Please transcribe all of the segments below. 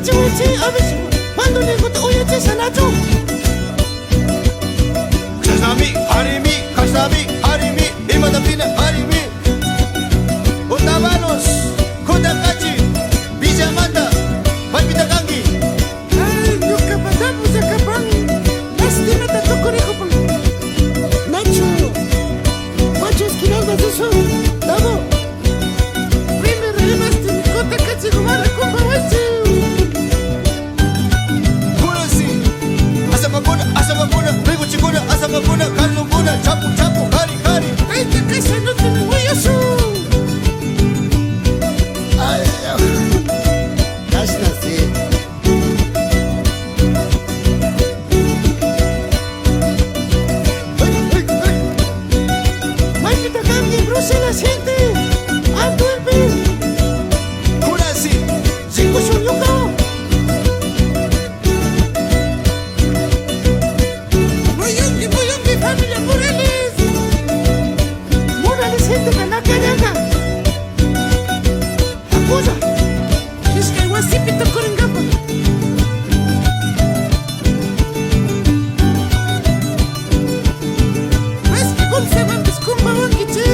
chihuichi, abish, mando ni gutu uyachi sanacho. Kasami, harimi, kasami, harimi, imadapina, harimi. Utamanos, kudakachi, bijamanda, palpitakangi. Ay, yuka patamu sa kapang. Lastima tatukuriho pang. Nacho, macho esquinal de eso. Dabo. Primero remaste mi kudakachi gumara kumba wachi. Kurasi, asamapuna, riguchikuna, asamapuna, kalunguna, chapu, chapu, hari, hari. Ay, te casa no te me voy a su. Ay, Kashna si. Maldita cambie, Bruselas, gente. Antwerpen. kurasi, Cinco son yungao. Moyongi, familia Morales. Morales, gente, Canacaraga. Acusa. Es que Guasipito Corengapa. Es que Gonza Bandes Kumba Wankiche.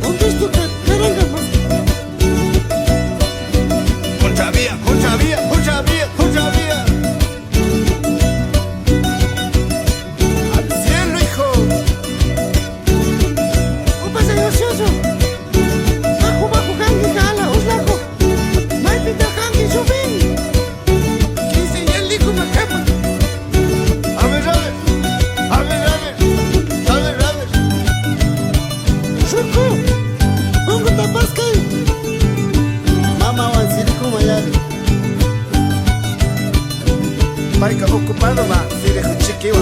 ¿Dónde es tu caranga más? Conchavía, conchavía, conchavía, conchavía. Al cielo, hijo. Opa, se gracioso. Bajo, gangi, gala, uslaco. Malpita, gangi, subin. Quise y el lico macapa. A ver, a ver, a ver, a ver, a ver, a ver. Surco. Pongo tapasca. Mama wansiriku mayari. Paika ocupado ma, sire chiquiwa.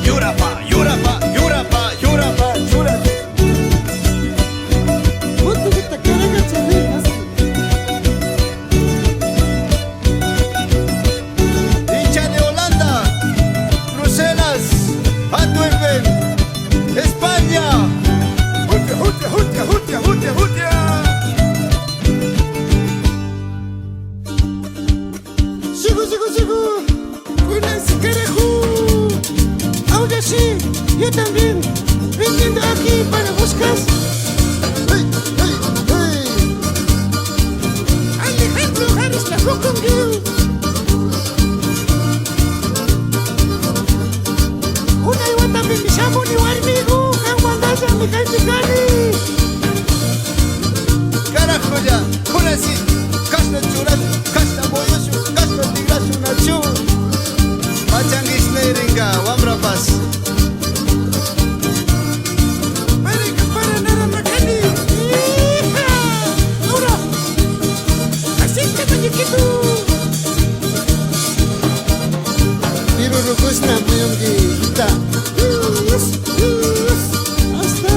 Yurapa, yurapa, yurapa, yurapa, yurapa. Ponte que te caranga, chavinas. Hincha de Holanda, Bruselas, Antwerpen, España. Hutia, hutia, hutia, hutia, hutia, hutia. Sigo. Con ese carajo. Ahora sí, yo también. Viniendo aquí para buscar. Hey, hey, hey. Alejandro Harris, la Rock and Roll. Una igual también, mi chamo, ni amigo. Aguandaya, mi cani. Carajo ya, kurasi, kashna churas, kashna boyoshu, kashna tigrashu nachu. Machangis neringa, wamrapas. Marica, para nada, Macani. ¡Hija! Ahora, así que muñequito. Biru rukusna muyungi, kita. Hasta.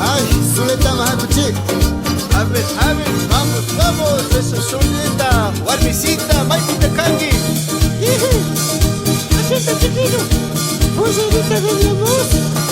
Ay, Zuleta Mahakuchi. A ver, vamos, vamos, esa Zuleta, Warmisita, Maipita Kangi. Así está, chiquillo. Vos ahorita de mi amor.